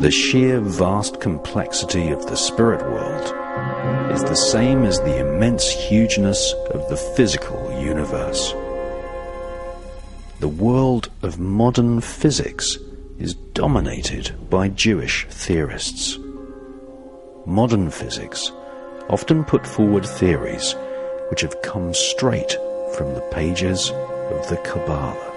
The sheer vast complexity of the spirit world is the same as the immense hugeness of the physical universe. The world of modern physics is dominated by Jewish theorists. Modern physics often put forward theories which have come straight from the pages of the Kabbalah.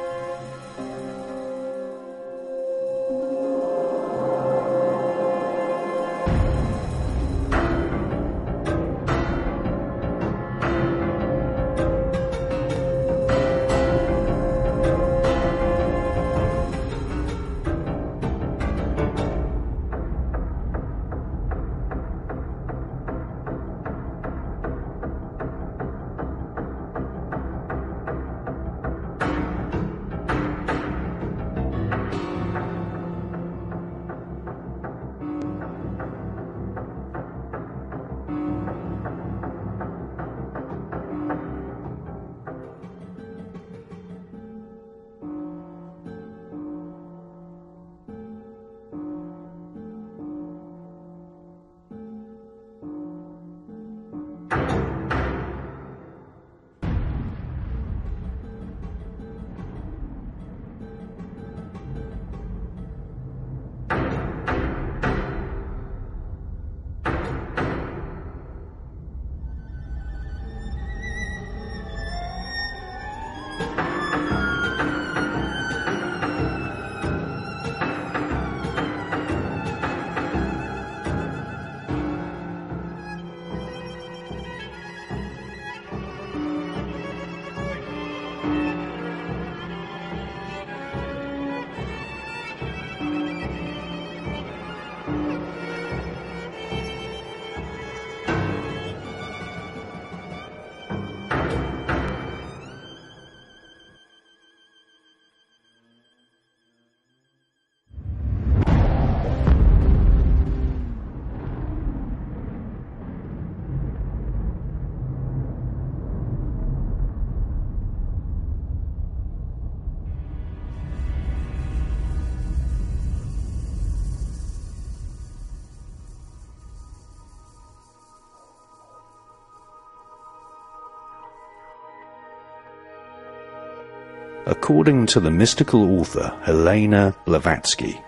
According to the mystical author Helena Blavatsky,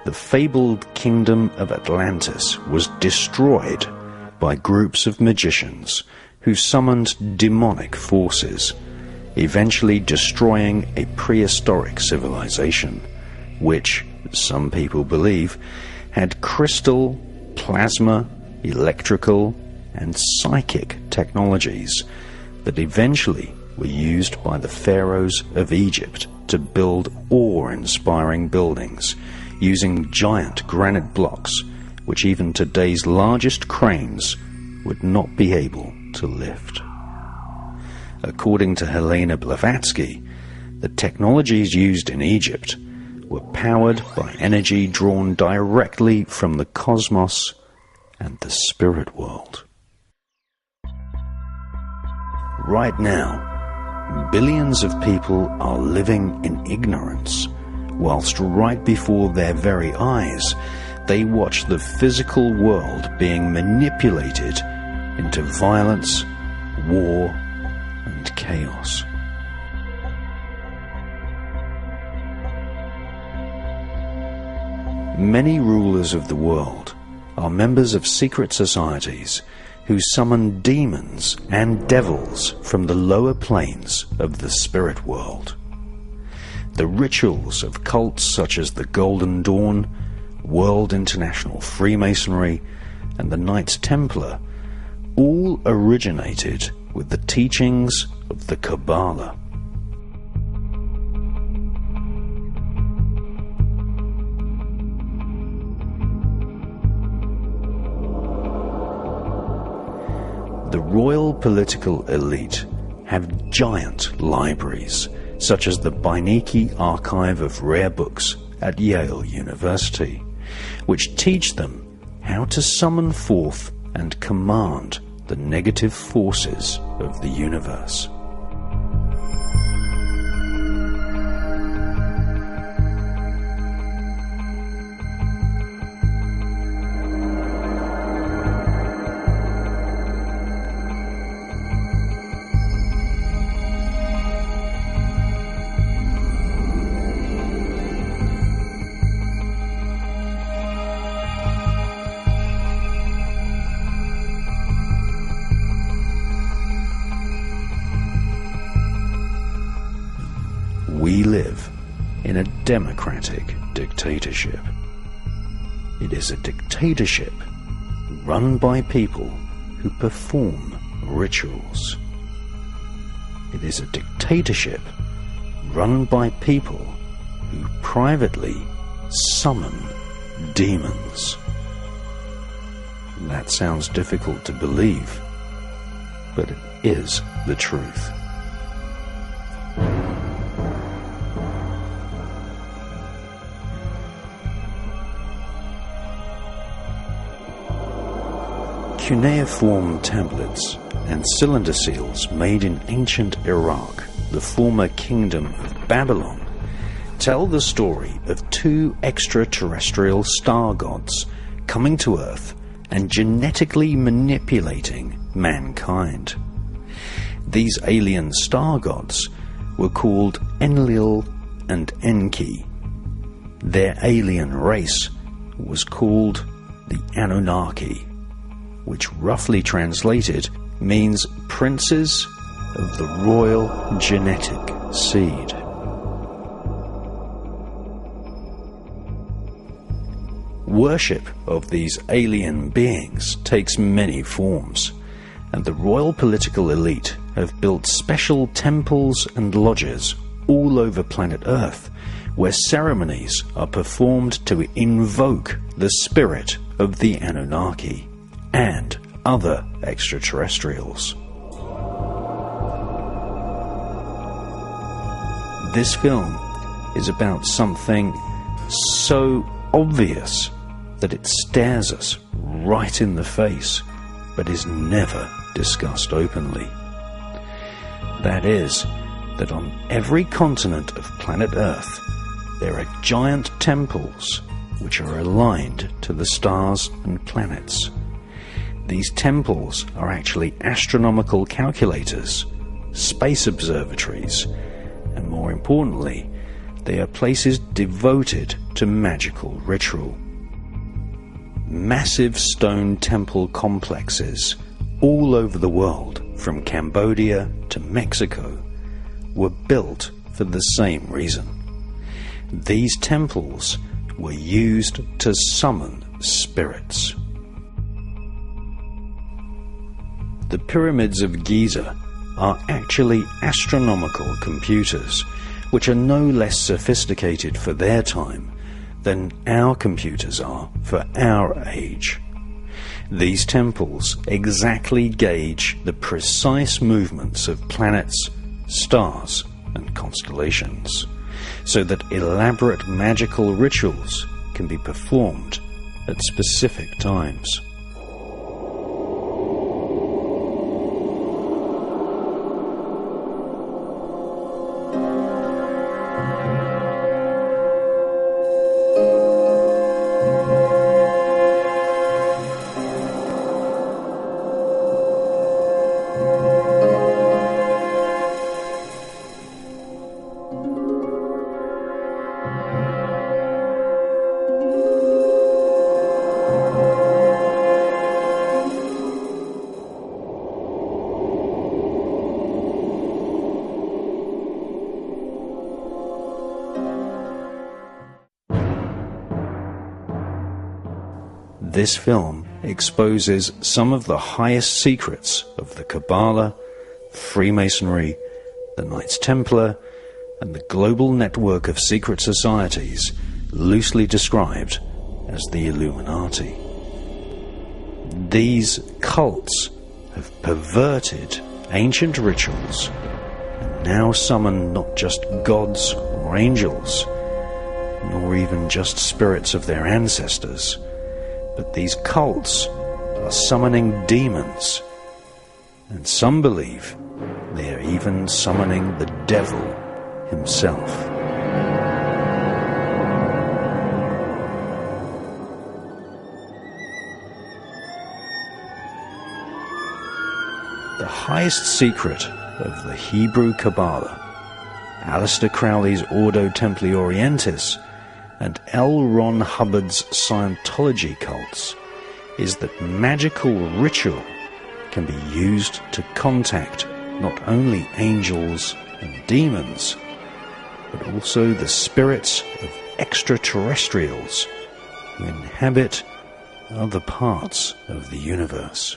the fabled kingdom of Atlantis was destroyed by groups of magicians who summoned demonic forces, eventually destroying a prehistoric civilization, which, some people believe, had crystal, plasma, electrical, and psychic technologies that eventually were used by the pharaohs of Egypt to build awe-inspiring buildings using giant granite blocks which even today's largest cranes would not be able to lift. According to Helena Blavatsky, the technologies used in Egypt were powered by energy drawn directly from the cosmos and the spirit world. Right now, billions of people are living in ignorance, whilst right before their very eyes, they watch the physical world being manipulated into violence, war, and chaos. Many rulers of the world are members of secret societies who summon demons and devils from the lower planes of the spirit world. The rituals of cults such as the Golden Dawn, World International Freemasonry, and the Knights Templar all originated with the teachings of the Kabbalah. The royal political elite have giant libraries, such as the Beinecke Archive of Rare Books at Yale University, which teach them how to summon forth and command the negative forces of the universe. we live in a democratic dictatorship. It is a dictatorship run by people who perform rituals. It is a dictatorship run by people who privately summon demons. That sounds difficult to believe, but it is the truth. Cuneiform tablets and cylinder seals made in ancient Iraq, the former kingdom of Babylon, tell the story of two extraterrestrial star gods coming to Earth and genetically manipulating mankind. These alien star gods were called Enlil and Enki. Their alien race was called the Anunnaki, which roughly translated means princes of the royal genetic seed. Worship of these alien beings takes many forms, and the royal political elite have built special temples and lodges all over planet Earth, where ceremonies are performed to invoke the spirit of the Anunnaki and other extraterrestrials. This film is about something so obvious that it stares us right in the face, but is never discussed openly. That is, that on every continent of planet Earth, there are giant temples which are aligned to the stars and planets. These temples are actually astronomical calculators, space observatories, and more importantly, they are places devoted to magical ritual. Massive stone temple complexes all over the world, from Cambodia to Mexico, were built for the same reason. These temples were used to summon spirits. The pyramids of Giza are actually astronomical computers, which are no less sophisticated for their time than our computers are for our age. These temples exactly gauge the precise movements of planets, stars, and constellations, so that elaborate magical rituals can be performed at specific times. This film exposes some of the highest secrets of the Kabbalah, Freemasonry, the Knights Templar, and the global network of secret societies loosely described as the Illuminati. These cults have perverted ancient rituals and now summon not just gods or angels, nor even just spirits of their ancestors, but these cults are summoning demons, and some believe they are even summoning the devil himself. The highest secret of the Hebrew Kabbalah, Aleister Crowley's Ordo Templi Orientis, and L. Ron Hubbard's Scientology cults is that magical ritual can be used to contact not only angels and demons, but also the spirits of extraterrestrials who inhabit other parts of the universe.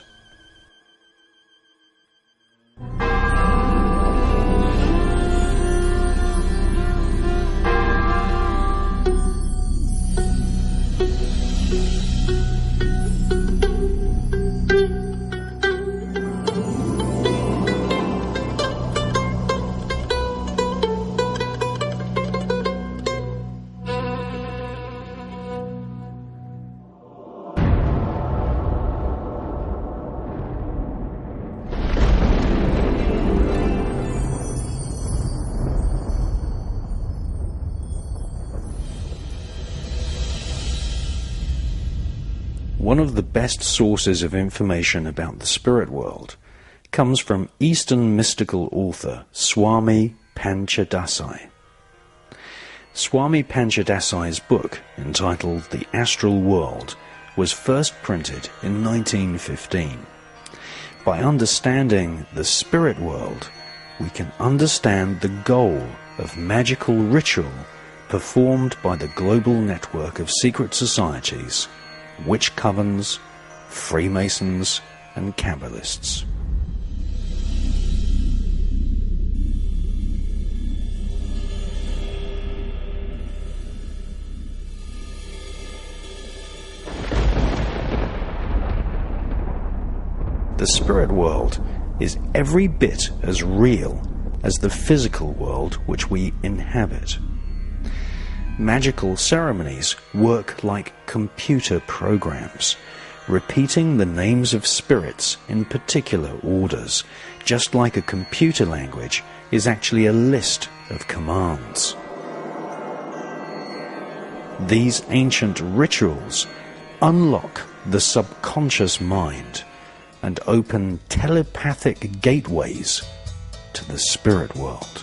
One of the best sources of information about the spirit world comes from Eastern mystical author Swami Panchadasai. Swami Panchadasai's book, entitled The Astral World, was first printed in 1915. By understanding the spirit world, we can understand the goal of magical ritual performed by the global network of secret societies, witch covens, Freemasons, and Kabbalists. The spirit world is every bit as real as the physical world which we inhabit. Magical ceremonies work like computer programs, repeating the names of spirits in particular orders, just like a computer language is actually a list of commands. These ancient rituals unlock the subconscious mind and open telepathic gateways to the spirit world.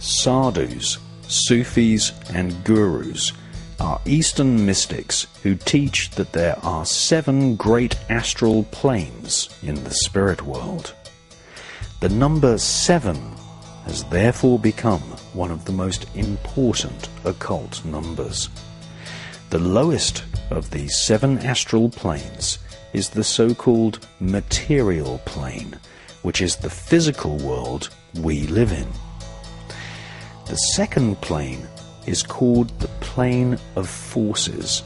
Sadhus, Sufis, and Gurus are Eastern mystics who teach that there are 7 great astral planes in the spirit world. The number 7 has therefore become one of the most important occult numbers. The lowest of these 7 astral planes is the so-called material plane, which is the physical world we live in. The second plane is called the plane of forces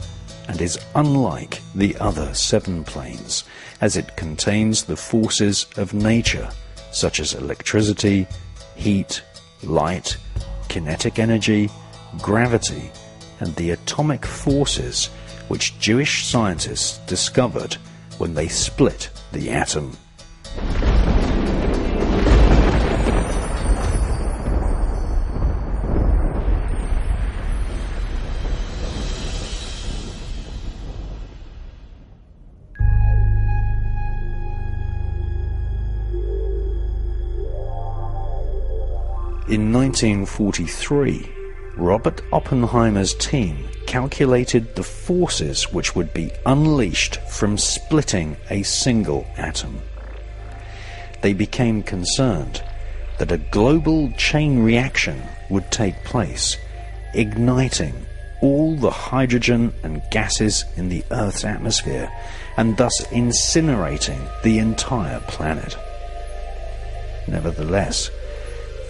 and is unlike the other 7 planes, as it contains the forces of nature, such as electricity, heat, light, kinetic energy, gravity, and the atomic forces which Jewish scientists discovered when they split the atom. In 1943, Robert Oppenheimer's team calculated the forces which would be unleashed from splitting a single atom. They became concerned that a global chain reaction would take place, igniting all the hydrogen and gases in the Earth's atmosphere and thus incinerating the entire planet. Nevertheless,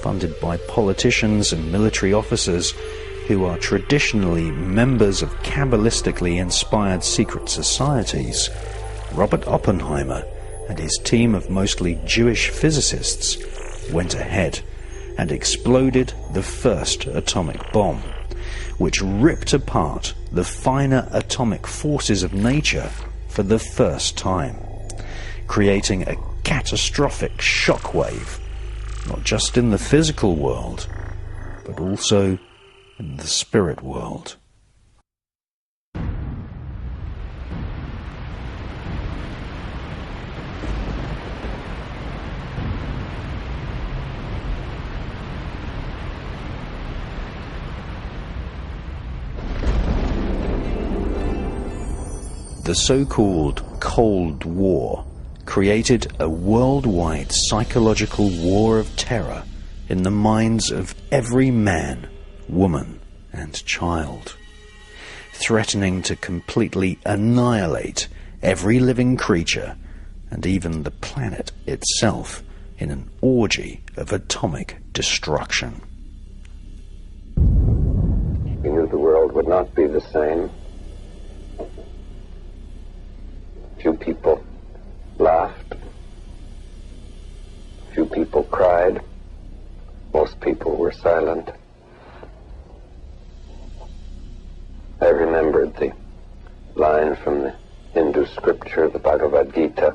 funded by politicians and military officers who are traditionally members of Kabbalistically inspired secret societies, Robert Oppenheimer and his team of mostly Jewish physicists went ahead and exploded the first atomic bomb, which ripped apart the finer atomic forces of nature for the first time, creating a catastrophic shockwave, not just in the physical world, but also in the spirit world. The so-called Cold War created a worldwide psychological war of terror in the minds of every man, woman, and child, threatening to completely annihilate every living creature and even the planet itself in an orgy of atomic destruction. We knew the world would not be the same. Few people laughed. Few people cried. Most people were silent. I remembered the line from the Hindu scripture, the Bhagavad Gita.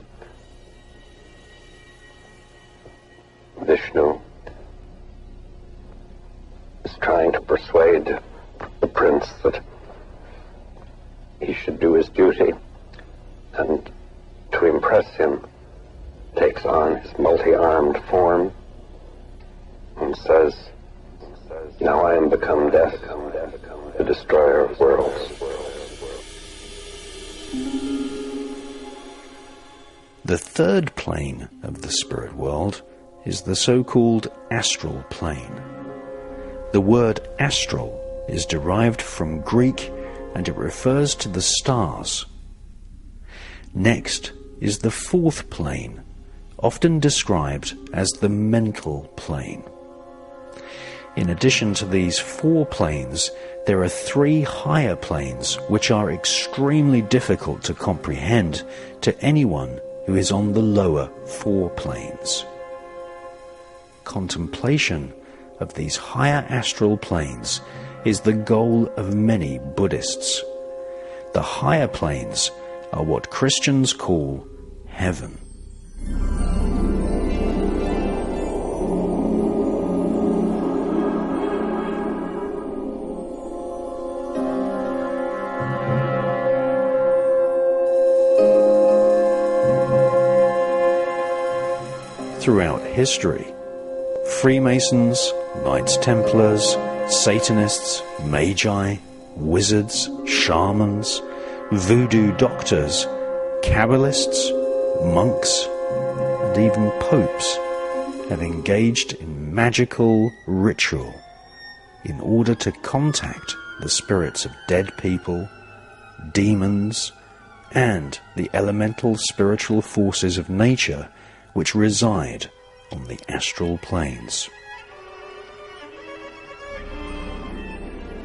Vishnu is trying to persuade the prince that he should do his duty, and to impress him takes on his multi-armed form and says, "Now I am become death, the destroyer of worlds." The third plane of the spirit world is the so-called astral plane. The word astral is derived from Greek and it refers to the stars. Next is the fourth plane, often described as the mental plane. In addition to these four planes, there are three higher planes which are extremely difficult to comprehend to anyone who is on the lower four planes. Contemplation of these higher astral planes is the goal of many Buddhists. The higher planes are what Christians call heaven. Throughout history, Freemasons, Knights Templars, Satanists, Magi, wizards, shamans, voodoo doctors, Kabbalists, monks, and even popes have engaged in magical ritual in order to contact the spirits of dead people, demons, and the elemental spiritual forces of nature which reside on the astral planes.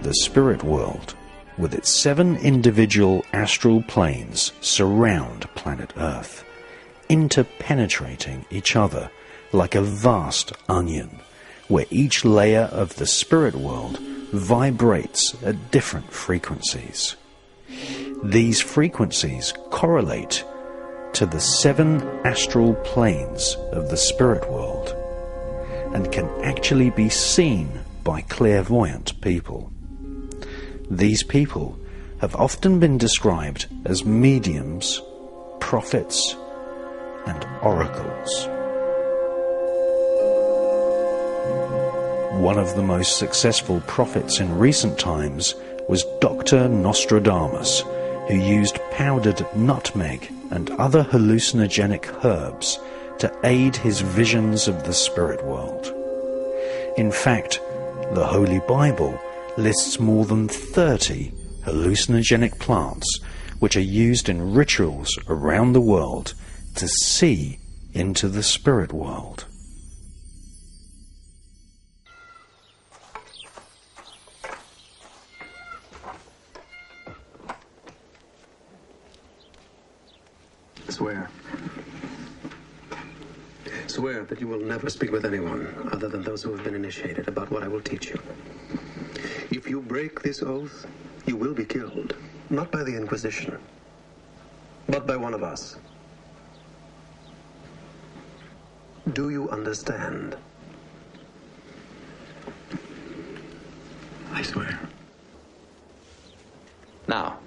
The spirit world, with its 7 individual astral planes, surround planet Earth, interpenetrating each other like a vast onion, where each layer of the spirit world vibrates at different frequencies. These frequencies correlate to the 7 astral planes of the spirit world and can actually be seen by clairvoyant people. These people have often been described as mediums, prophets, and oracles. One of the most successful prophets in recent times was Dr. Nostradamus, who used powdered nutmeg and other hallucinogenic herbs to aid his visions of the spirit world. In fact, the Holy Bible lists more than 30 hallucinogenic plants which are used in rituals around the world to see into the spirit world. Swear. Swear that you will never speak with anyone other than those who have been initiated about what I will teach you. If you break this oath, you will be killed, not by the Inquisition, but by one of us. Do you understand? I swear. Now,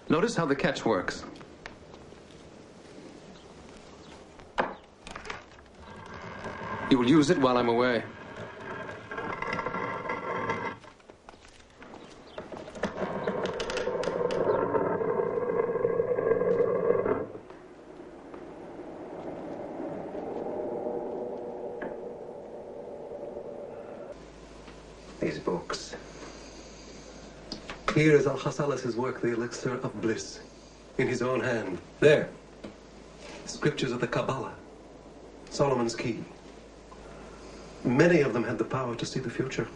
notice how the catch works. You will use it while I'm away. These books. Here is Al-Khasalas' work, The Elixir of Bliss, in his own hand. There. Scriptures of the Kabbalah. Solomon's Key. Many of them had the power to see the future.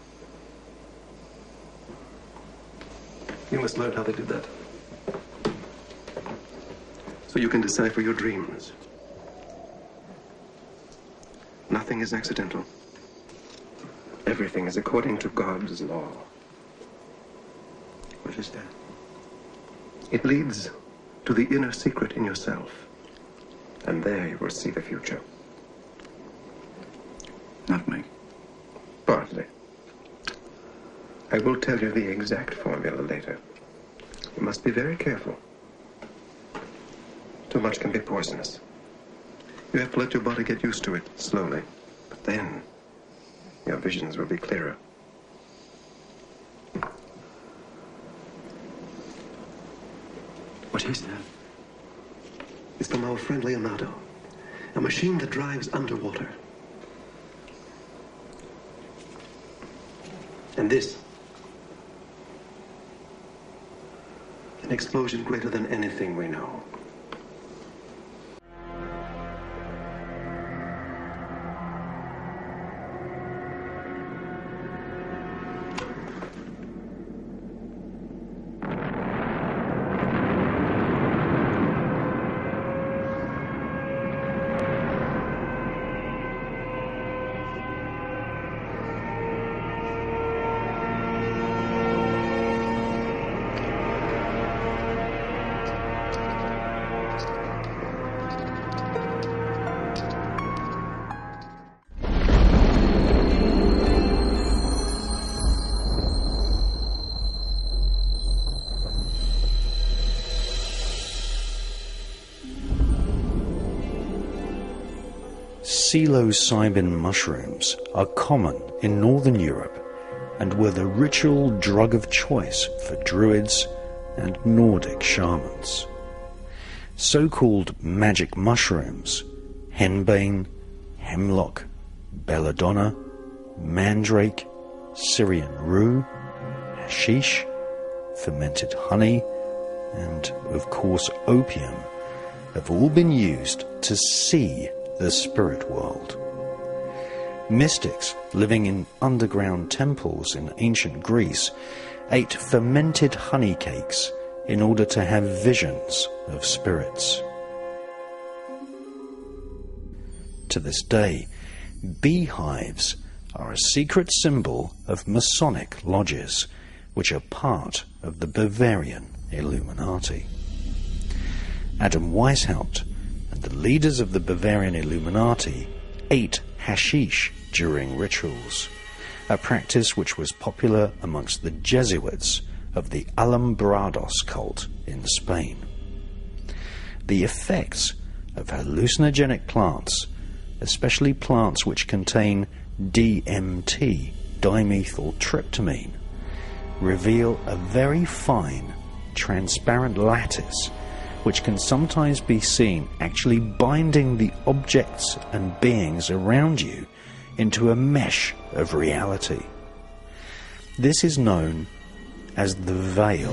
You must learn how they did that, so you can decipher your dreams. Nothing is accidental. Everything is according to God's law. What is that? It leads to the inner secret in yourself, and there you will see the future. Not me. Partly. I will tell you the exact formula later. You must be very careful. Too much can be poisonous. You have to let your body get used to it slowly. But then, your visions will be clearer. What is that? It's from our friend Leonardo. A machine that drives underwater. And this. An explosion greater than anything we know. Psilocybin mushrooms are common in Northern Europe and were the ritual drug of choice for druids and Nordic shamans. So-called magic mushrooms, henbane, hemlock, belladonna, mandrake, Syrian rue, hashish, fermented honey, and, of course, opium, have all been used to see the spirit world. Mystics living in underground temples in ancient Greece ate fermented honey cakes in order to have visions of spirits. To this day, beehives are a secret symbol of Masonic lodges, which are part of the Bavarian Illuminati. Adam Weishaupt and the leaders of the Bavarian Illuminati ate hashish during rituals, a practice which was popular amongst the Jesuits of the Alumbrados cult in Spain. The effects of hallucinogenic plants, especially plants which contain DMT, dimethyltryptamine, reveal a very fine, transparent lattice which can sometimes be seen actually binding the objects and beings around you into a mesh of reality. This is known as the veil.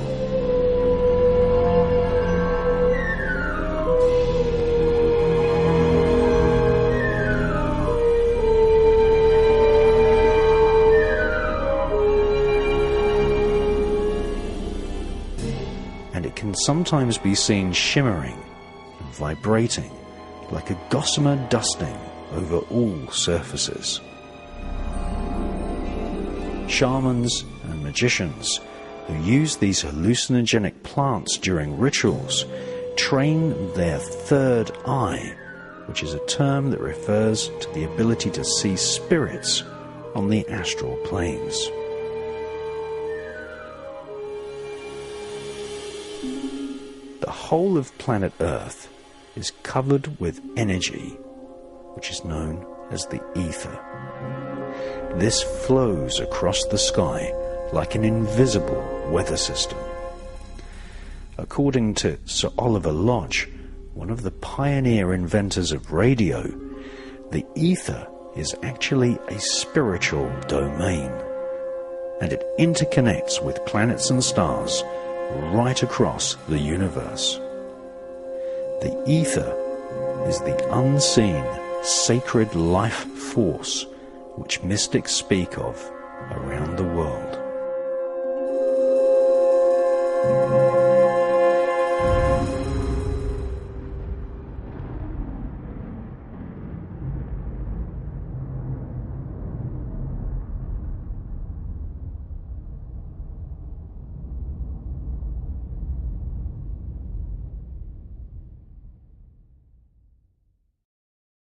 And it can sometimes be seen shimmering and vibrating like a gossamer dusting over all surfaces. Shamans and magicians who use these hallucinogenic plants during rituals train their third eye, which is a term that refers to the ability to see spirits on the astral planes. The whole of planet Earth is covered with energy, which is known as the ether. This flows across the sky like an invisible weather system. According to Sir Oliver Lodge, one of the pioneer inventors of radio, the ether is actually a spiritual domain, and it interconnects with planets and stars right across the universe. The ether is the unseen, sacred life force which mystics speak of around the world.